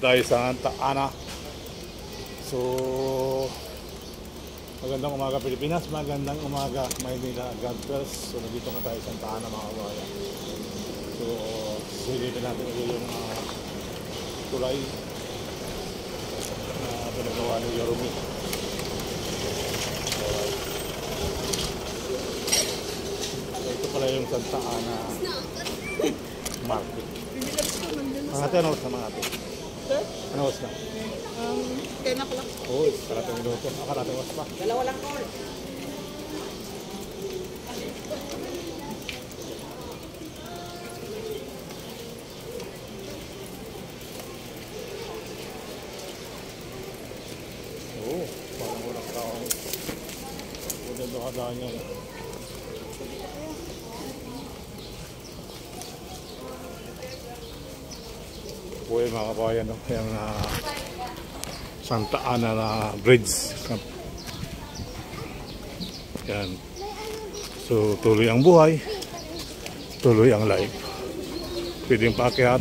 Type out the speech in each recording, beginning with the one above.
tayo sa Santa Ana. So, magandang umaga Pilipinas, magandang umaga Maynila, God bless. So, nandito na tayo sa Santa Ana mga kabayan. So, silipin natin ulit yung tulay na pinagawa ni Yorumi. So, ito pala yung Santa Ana Market. Mga ate, ano oras na mga ate? Ano oras na? 10 o'clock. Oo, karating minuto. Karating oras pa. Dalawa lang call. Oo, parang walang tao. Maganda kadaan yan. Uy mga kabayan, no? Yung Santa Ana na bridge. Yan. So tuloy ang buhay, tuloy ang life. Pwedeng paakyat,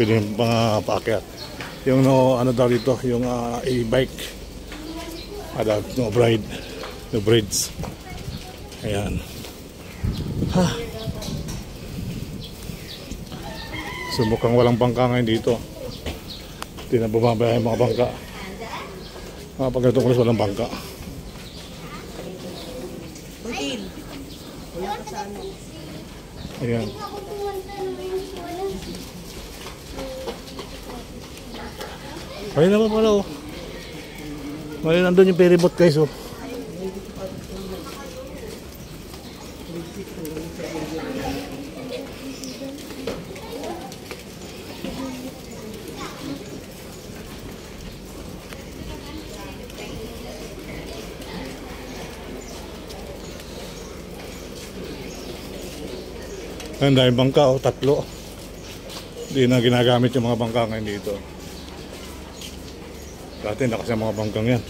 pwedeng mga paakyat. Yung ano daw dito, yung e-bike, no bride, no bridge. Ayan. Ha. So mukhang walang bangka ngayon dito. Hindi na bumabaya yung mga bangka. Mga pag ganitong oras walang bangka. Ayan. Ayun naman pala oh. Ngayon nandun yung ferryboat guys oh. Ang dahil bangka o, tatlo. Hindi na ginagamit yung mga bangka ngayon dito. Dati nakas yung mga bangkang yan.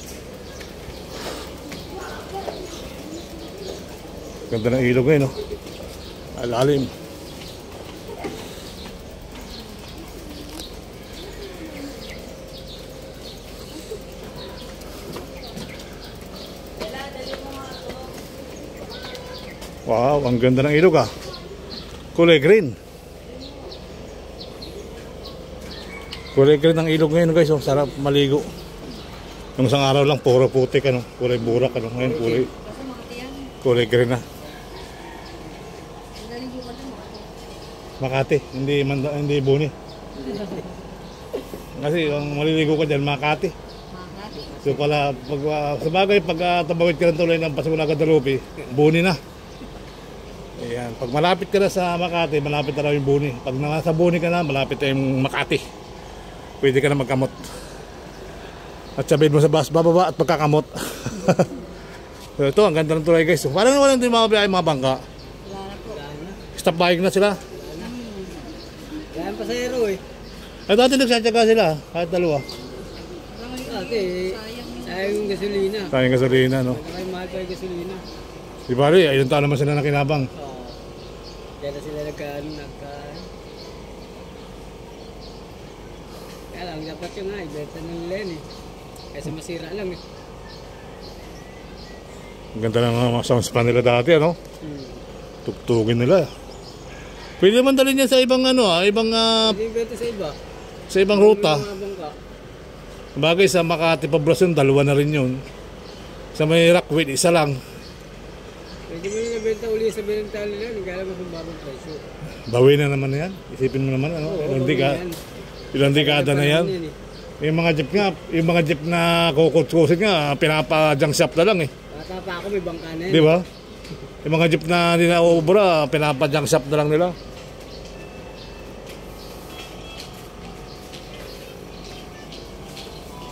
Ganda ng ilog ngayon, no? Alalim. Wow, ang ganda ng ilog ah. Kulay green. Kulay green ang ilog ngayon guys, oh, sarap maligo. Yung isang araw lang puro putik ano, kulay burak ano, ngayon kulay green na. Makati, hindi Buni. Kasi ang maliligo ka diyan Makati. So pala pag sabagay pag tabawid ka ng tulay ng Pasig-Ulaga Dalupi, Buni na. Ayan. Pag malapit ka na sa Makati, malapit na raw yung Buni. Pag nasa Buni ka na, malapit na yung Makati. Pwede ka na magkamot. At sabihin mo sa bus, bababa at magkakamot. So ito, ang ganda ng tulay guys. Parang naman hindi makabiyahe mga bangka. Wala na po. Stop buying na sila. Wala na pasahero eh. Ay dati nagsasyaga sila, kahit dalawa. Dati, sayang yung gasolina. Sayang gasolina, no? Kaya mahal pa yung gasolina. Di ba rin, ayun taon naman sila nakinabang. Kaya na sila kaya lang, dapat yung ibenta ng nila yan eh. Kasi masira lang eh. Ang ganda ng mga soundspan nila dati, ano? Tugtugin nila. Pwede naman dalhin yan sa ibang ano, ibang Hindi ibenta sa iba. sa ibang ruta. Mga Bagay sa Makati Poblacion, dalawa na rin yun. Sa may Rockwell, isa lang. Pwede mo yung nabenta uli sa binenta nila, nagkala mo kung bagong presyo. Bawi na naman yan. Isipin mo naman, ano? Ilang dekada na yan. Yung mga jeep na kukutsusin nga, pinapa-junk shop na lang eh. Bata pa ako, may bangka na yan. Di ba? Yung mga jeep na hindi na uubra, pinapa-junk shop na lang nila.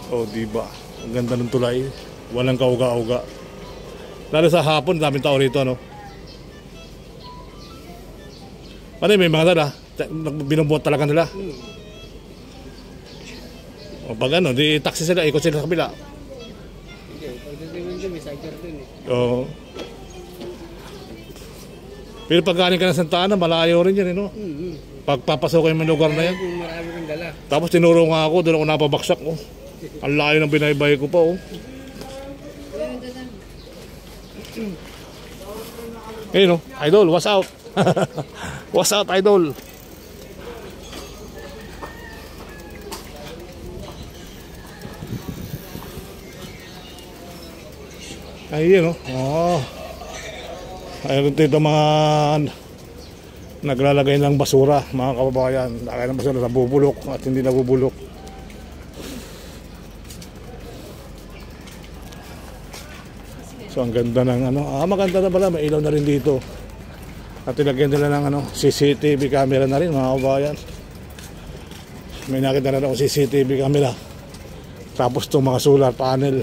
Oh, di ba? Ang ganda ng tulay. Walang kauga-uga. Lalo sa hapon, daming tao rito, ano? Ano may mga dala? Binubuhat talaga nila. O pag ano, di taxi sila, ikot sila sa kabila. Hindi, pagdating mo dyan, may cycle dun eh. Oo. Pero pag galing ka ng Santa Ana, malayo rin yan, no? Pag papasok kayo ng lugar na yan. Kung marami kang dala. Tapos tinuro nga ako, doon ako napabaksak. Oh. Ang layo ng binaybay ko pa. Oh. Ayun, oh. Idol, what's out? What's out, idol? Ayun, oh. Ayun dito mga naglalagay ng basura, mga kababayan. Lagay ng basura na bubulok at hindi nabubulok. So ang ganda ng ano, maganda na pala, may ilaw na rin dito. At ilagyan nila ng ano, CCTV camera na rin, mga kababayan. May nakita na ako CCTV camera. Tapos itong mga solar panel.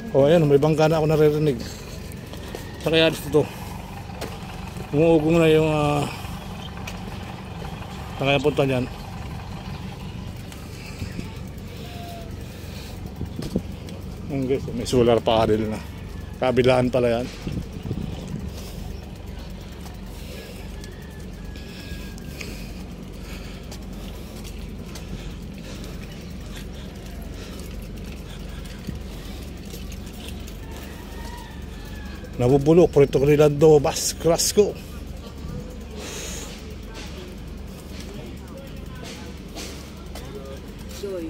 O ayan, may bangka na ako naririnig. Sa kaya dito, umuugong na yung kaya punta niyan. Guys, may solar panel na. Kabilaan pala yan. Nabubulok, Puerto Rilando, Bas, Crasco. Joy.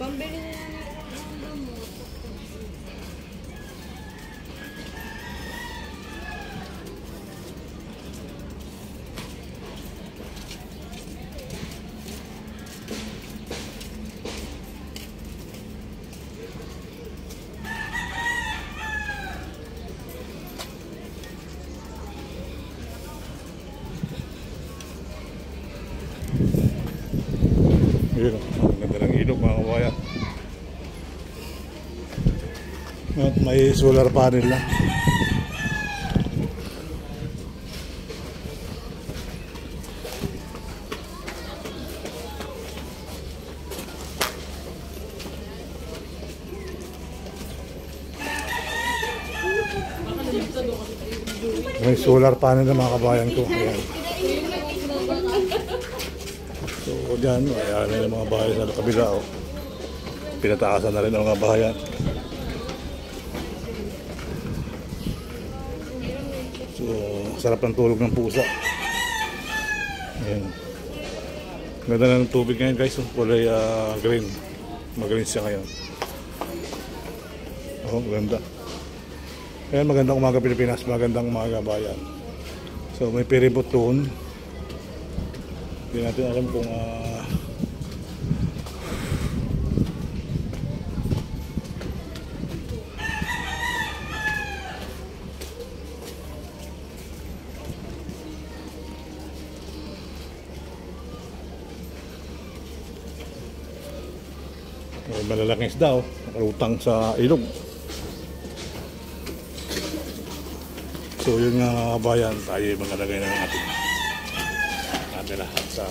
Pambili na ng gamot. Yun, ang ganda ng ilog, mga kabayan. At may solar panel na. May solar panel na, mga kabayan ko. Ayan. So dyan, ayan na yung mga bahay sa kabila. Oh. Pinataasan na rin ang mga bahayan. So sarap ng tulog ng pusa. Ayan. Ganda na ng tubig ngayon, guys. Kulay green. Mag-green siya ngayon. Oh, ganda. Ayan, magandang umaga Pilipinas. Magandang umaga bayan. So may ferryboat doon. Hindi natin alam kung malalaking isda, oh. Nakalutang sa ilog. So yun nga, bayan, tayo mangalagay na ng ating lahat sa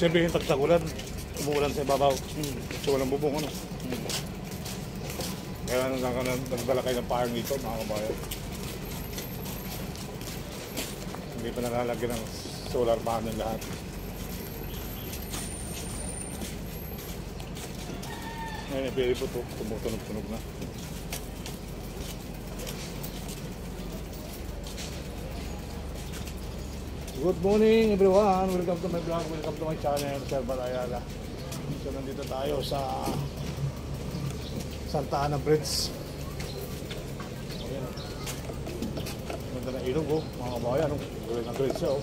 sabihin pagtagulan, umuulan sa ibabaw. So walang bubong ano. Kaya nagdala kayo ng pahang dito, mga kabayan. Hindi pa nalalagyan ng solar panel lahat. Ngayon, pwede po ito. Tumutunog-tunog na. Good morning everyone. Welcome to my vlog. Welcome to my channel, Sir Balayala. So, nandito tayo sa Santa Ana Bridge. Ayan. Ganda na ilog, oh. Mga kabayan, oh. Galing na galing siya, oh.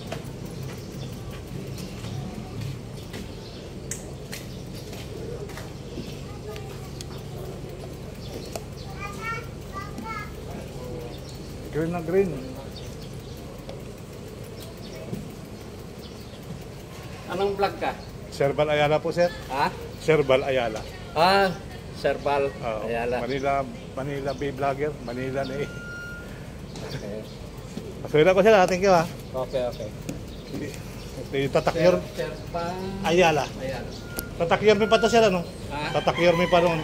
Green na green. Anong vlog ka? Sir Bal Ayala po, sir. Ha? Sir Bal Ayala. Ah, Serbal. Oo. Ayala. Manila Bay Vlogger. Manila na eh. Okay. Pasuila ko sila. Thank you, ha. Okay. Tatakyor Serbal. Ayala. Ayala. Tatakyor mi pa to, sir, ano? Ha? Tatakyor mi pa noon.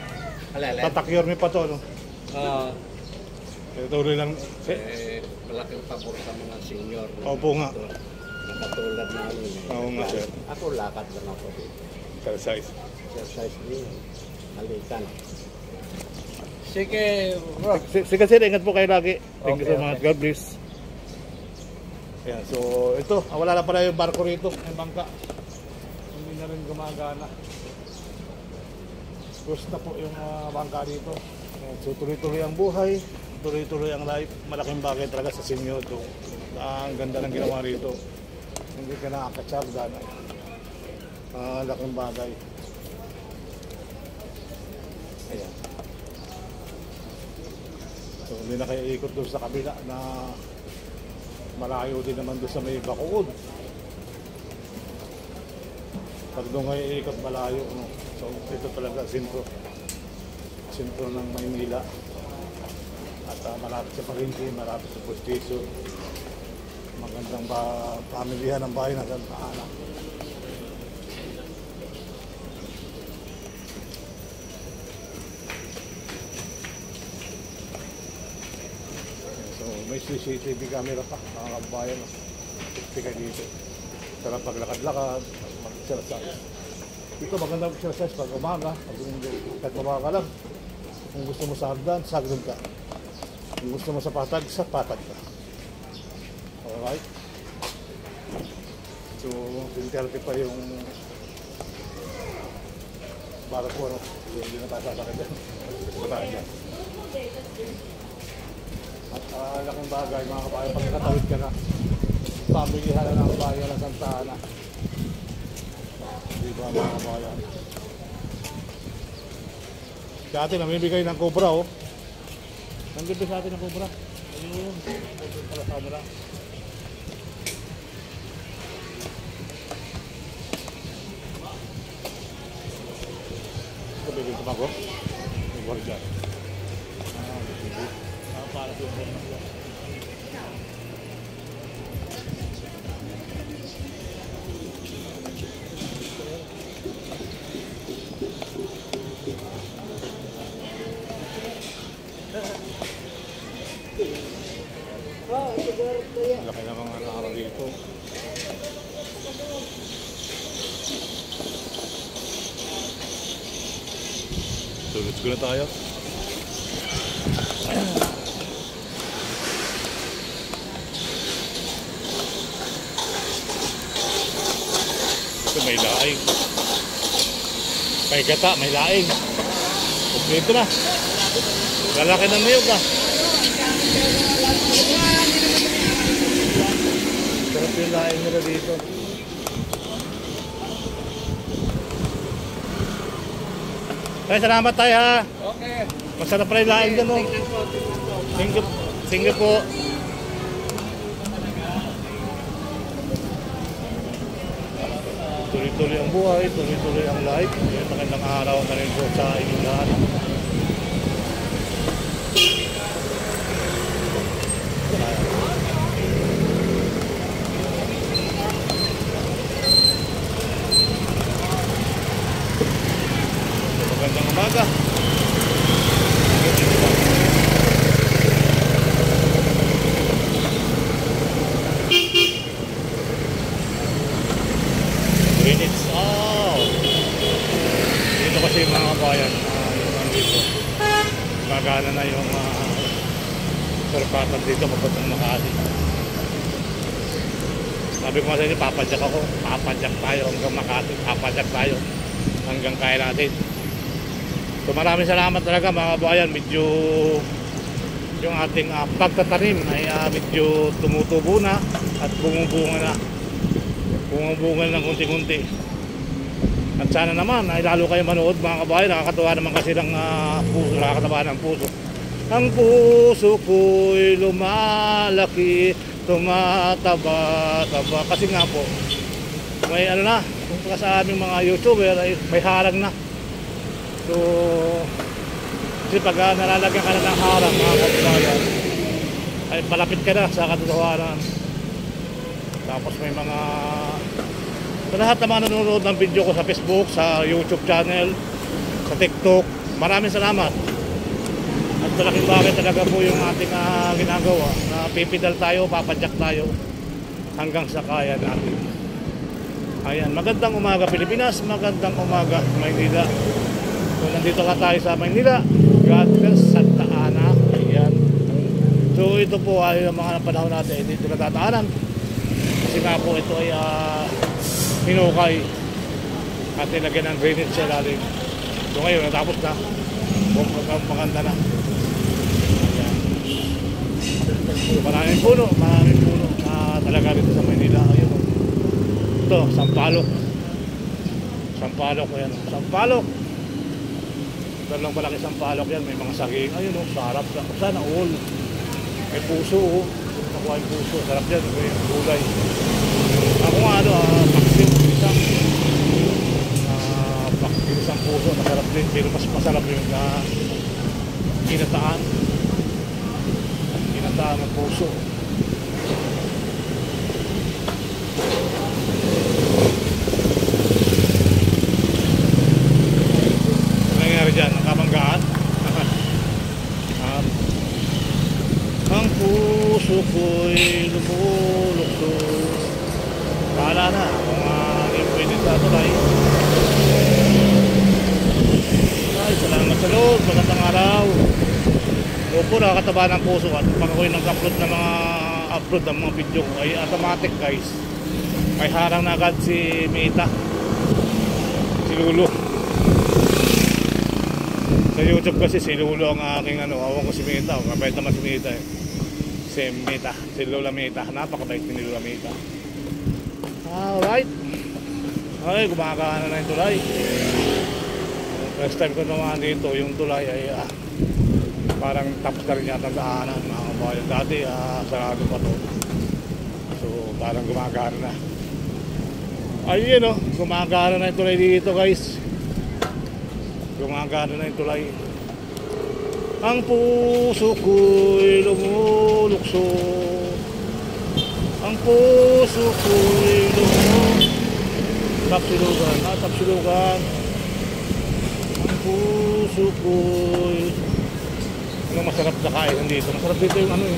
Alala. Tatakyor mi pa to, ano? Tuloy lang. Malaking pabor sa mga senior. Opo nga. Nakatulad namin. Oo nga, sir. Ako lakad lang ako dito. Exercise. Exercise din. Halikan. Sige, bro. Sige, sir. Ingat po kayo lagi. Thank you so Okay, much. okay. God bless. Ayan, so ito. Wala na pala yung barko rito. Yung bangka. Hindi na rin gumagana. Close na po yung bangka dito. Ayan, so tuloy-tuloy ang buhay. Tuloy-tuloy ang life. Malaking bagay talaga sa senior to. Ang ganda ng ginawa rito. Hindi ka nakakatsarga na. Laking bagay. Ayan. So hindi na kayo ikot doon sa kabila na malayo din naman doon sa may Bacood. Pag doon kayo ikot malayo, no? So ito talaga sentro ng Maynila. At malapit sa Palengke, malapit sa Pustiso. Magandang pamilya ng bahay ng Santa Ana. So may CCTV camera pa, mga kabayan. Tika dito. Sarap paglakad-lakad, mag-exercise. Dito magandang exercise pag umaga, kahit umaga ka lang. Kung gusto mo sa hagdan, sa hagdan ka. Kung gusto mo sa patag ka. Alright. So, 20 pa yung para po, ano, hindi na tayo sasakit yan. Bataan yan. At laking bagay, mga kabayan, pag nakatawid ka na, pamilihan na ng bayan ng Santa Ana. Di ba, mga kabayan? Sa atin, namibigay ng Cobra, oh. Nanggibig sa atin ng Cobra. Ayun, pala camera. Bibig tumago? Bibig dyan. Bibig. Para bibig. Laki na mga nakaraw dito. Tulog ko na tayo. Ito may laing. Kay gata, may laing. Kompleto na. Lalaki ng niyog ah. Sarap yung laing nila dito. Ay, salamat tayo ha. Okay. Masarap pala yung laing dyan oh. Thank you po. Tuloy-tuloy ang buhay, tuloy-tuloy ang life. Magandang araw na rin po sa inyong lahat. na yung surfatan dito papuntang Makati. Sabi ko nga sa inyo, papadyak ako. Papadyak tayo hanggang Makati. Papadyak tayo hanggang kaya natin. So maraming salamat talaga mga kabayan. Medyo yung ating pagtatanim ay medyo tumutubo na at bumubunga na. Bumubunga ng kunti-kunti. At sana naman ay lalo kayo manood mga kabayan. Nakakatawa naman kasi ng puso. Nakakatawa ng puso. Ang puso ko'y lumalaki, tumataba-taba. Kasi nga po, may ano na, kung sa aming mga YouTuber ay may harang na. So, kasi pag nalalagyan ka na ng harang mga kabayan, ay palapit ka na sa katotohanan. Tapos may mga sa lahat na mga nanonood ng video ko sa Facebook, sa YouTube channel, sa TikTok, maraming salamat. At malaking bagay talaga po yung ating ginagawa na pipidal tayo, papadyak tayo hanggang sa kaya natin. Ayan, magandang umaga Pilipinas, magandang umaga Maynila. So nandito ka tayo sa Maynila, God bless Santa Ana. Ayan. So ito po ay yung mga panahon natin dito natataanan. Kasi nga po ito ay hinukay at nilagyan ng drainage sa ilalim. So ngayon natapos na, maganda na. Ayan. Maraming puno na talaga rito sa Maynila. Ayun. Ito, sampalok. Sampalok yan. Sampalok. Dalawang malaki sampalok yan. May mga saging. Ayun o, sarap. Sana all. May puso o. Nakuha yung puso. Sarap yan. May gulay. Ako nga paksim. Isang puso. Masarap din. Pero mas masarap yung kinataan. Kinataan ng puso. Dyan, nakabanggaan. Ang puso ko'y lumulukso. Bahala na kung hindi pwede sa tulay. Ay, salamat sa Lord. Magandang araw. Opo, nakakataba ng puso. At pag ako'y nag-upload ng mga video ko ay automatic guys. May harang na agad si Mita, si Lulu. Sa YouTube kasi si Lulu ang aking awan ko si Mita. Kapait naman si Mita eh. Si Mita, si Lola Mita. Napakabait ni Lola Mita. Alright. Ay, gumagana na yung tulay. First time ko naman dito, yung tulay ay parang tapos na rin yata ang daanan. Mga kabayan. Dati, sarado pa to. So, parang gumagana na. Ayun o, gumagana na yung tulay dito guys. Gumagana na yung tulay. Ang puso ko'y lumulukso. Ang puso ko'y lumulukso. Tapsilugan, tapsilugan. Ang puso ko'y anong masarap na kain dito? Masarap dito yung yung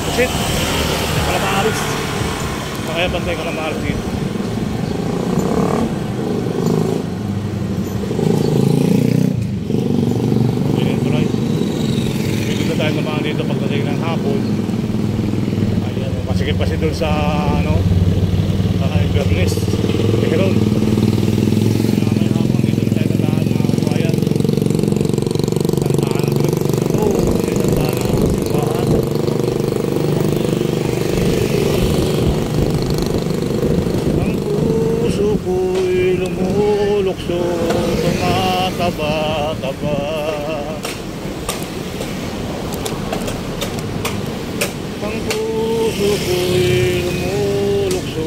pusit, kalamaris. Kaya bantay kalamaris dito. Tayo naman dito pagdating ng hapon. Ayan, masikip kasi doon sa Bernes Teheron. May hapon dito tayo nadaan mga kabayan. Santaan may santaan ang simbahan. Ang puso ko'y lumulukso, tumataba-taba. Ang puso ko'y lumulukso.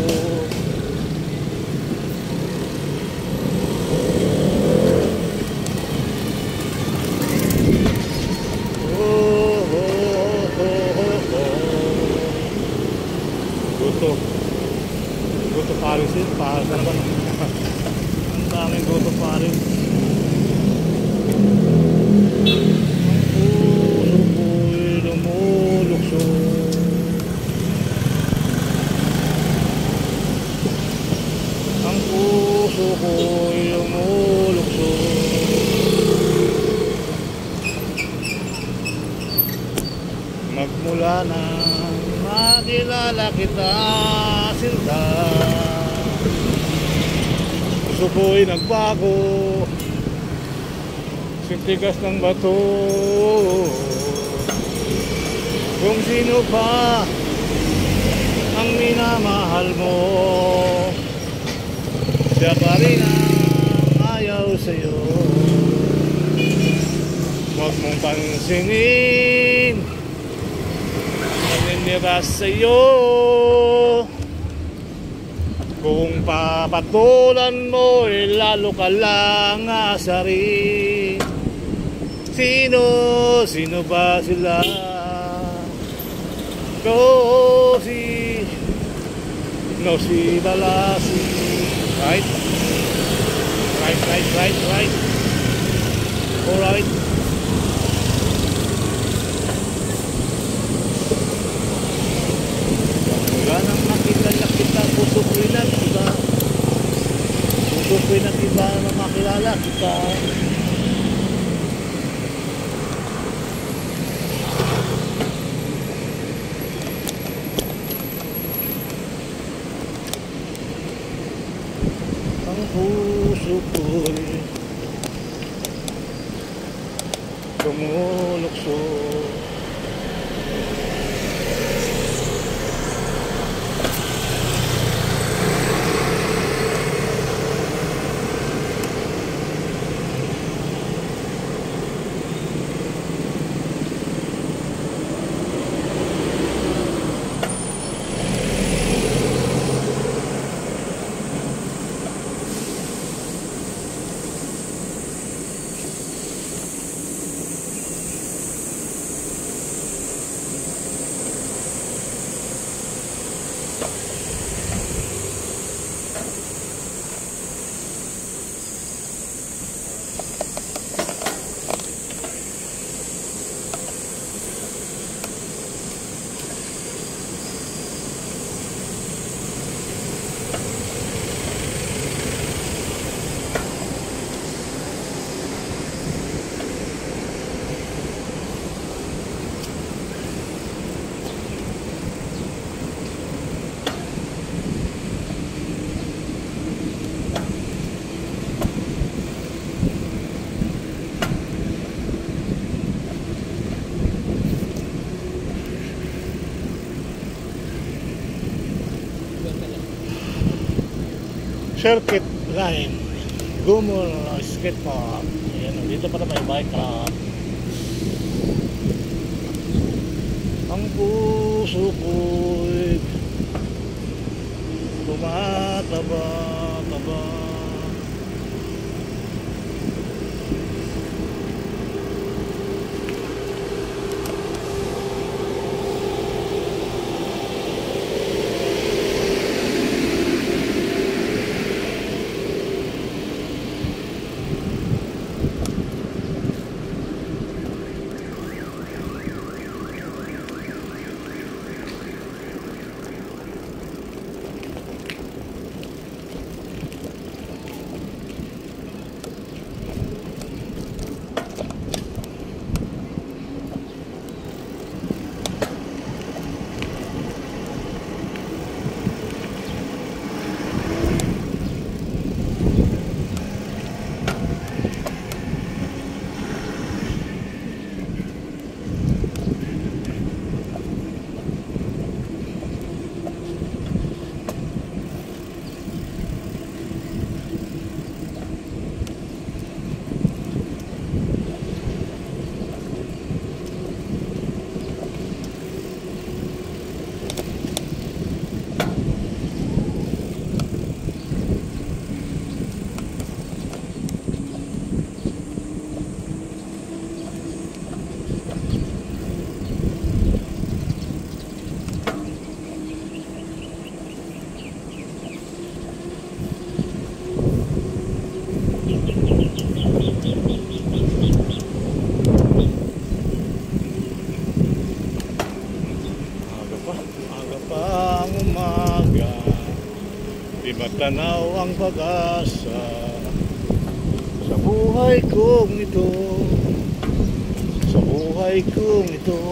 Goto Paris yun. Paris na ba? Ang daming Goto Paris. Ang puso ko'y lumulukso. Ang puso ko'y lumulukso. Mula nang makilala kita, sinta, puso ko'y nagbago, sintigas ng bato. Kung sino pa ang minamahal mo, siya pa rin ang ayaw sa'yo. Huwag mong pansinin naninira sa'yo. Kung papatulan mo, lalo ka lang asarin. Sino ba sila? No si Dalasi. Right. Alright. Wala nang makilala kita, puso ko'y nag-iba. Puso ko'y nag-iba na makilala kita. Ang puso ko'y tumulokso. Circuit line, Gumul Skate Park. Ayan, dito pa na may bike rack. Ang puso ko'y tumataba-taba. Matanaw ang pag-asa sa buhay kong ito, sa buhay kong ito.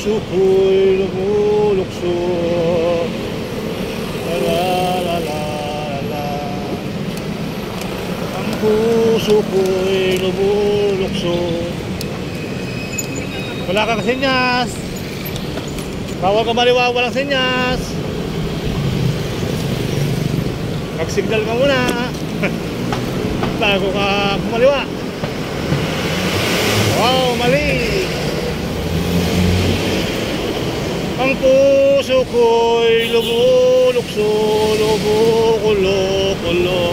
puso ko'y lumulukso. La la la la la. Ang puso ko'y lumulukso. Wala kang senyas. Bawal ka maliwa, walang senyas. Mag-signal ka muna. Bago ka kumaliwa. Wow, mali. Ang puso ko'y lumulukso, lumukulo-kulo.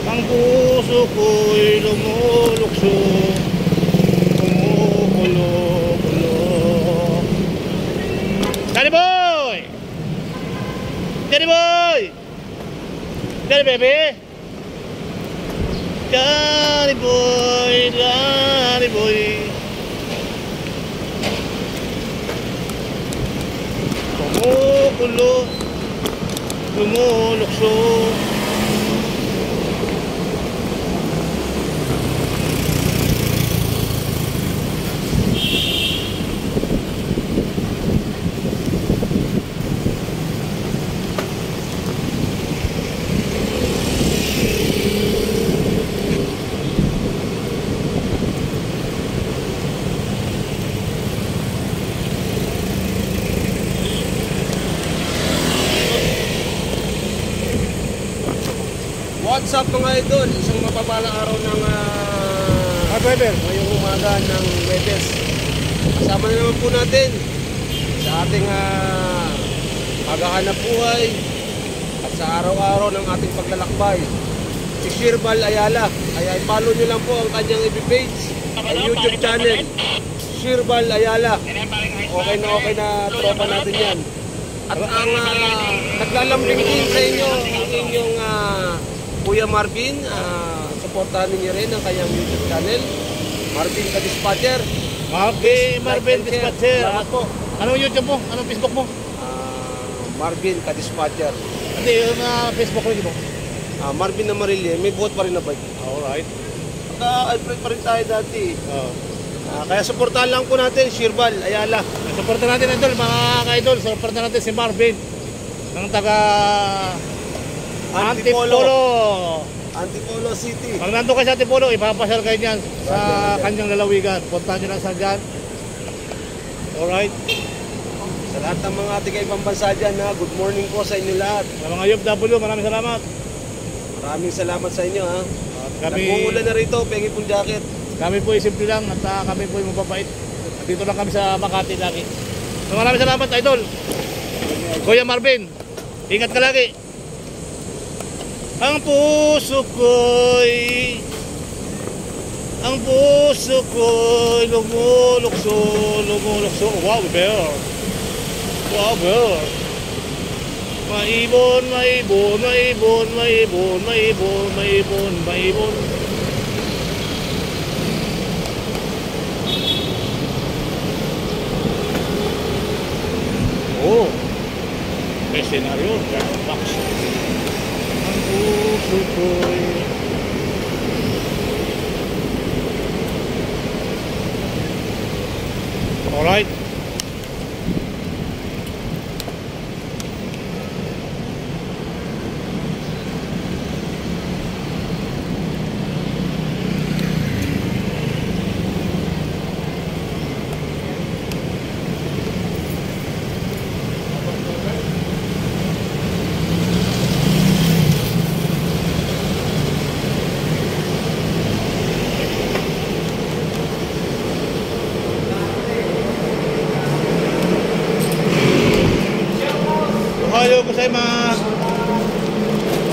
Ang puso ko'y lumulukso, lumukulo-kulo. Daddy boy! Daddy boy! Daddy baby! Daddy boy, daddy boy. Kumukulo, lumulukso. What's up mga idol? Isang mapapalang araw ng ngayong umaga ng Webes. Kasama na naman po natin sa ating paghahanap buhay at sa araw-araw ng ating paglalakbay, si Shirbal Ayala. Kaya i-follow nyo lang po ang kanyang FB page at YouTube channel, Shirbal Ayala. Okay na tropa natin yan. At ang naglalambing din sa inyo ang inyong Kuya Marvin, supportahan niyo rin ang kanyang YouTube channel, Marvin Ka-Dispatcher. Marvin Dispatcher. Salamat po. Anong YouTube mo? Anong Facebook mo? Marvin Ka-Dispatcher. Hindi, yung Facebook rin mo. Marvin na Marilye, may buhat pa rin na bike. Alright. Alfred pa rin tayo dati. Kaya supportahan lang po natin, Shirbal Ayala. Supportan natin idol, mga ka-idol. Supportan natin si Marvin ng taga Antipolo City. Pag nandun kayo sa Antipolo, ipapasyal kayo dyan sa kanyang lalawigan. Puntahan nyo lang sa dyan. Alright. Sa lahat ng mga ating ibang bansa dyan, good morning po sa inyo lahat. Sa mga UFW, maraming salamat. Maraming salamat sa inyo ha. Kami, nag-uulan na rito, pengi pong jacket. Kami po simple lang at kami po yung mababait. At dito lang kami sa Makati lagi. So, maraming salamat idol. Kuya Marvin, ingat ka lagi. Ang puso ko'y lumulukso. Wow, bear. Wow, bear. Maibon. Oh, may senaryo. Box. Ang puso ko'y alright.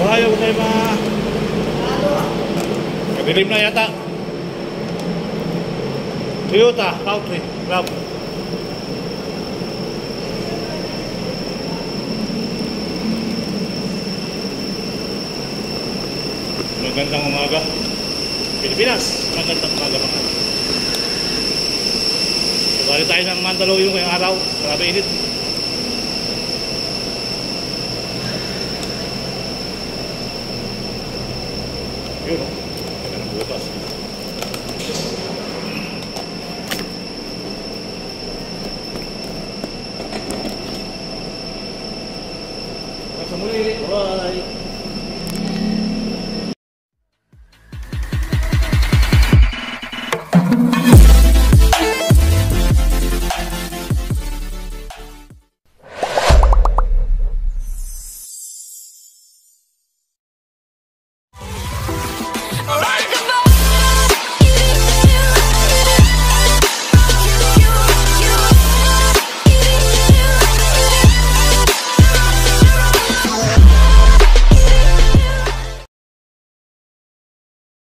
Ohayo gozaimasu. Kadilim na yata. Toyota Country Club. Magandang umaga Pilipinas. Magandang umaga mga. Balik tayo ng Mandaluyong ngayong araw. Grabe init. Yun o. Kaya ng butas. Bye-bye.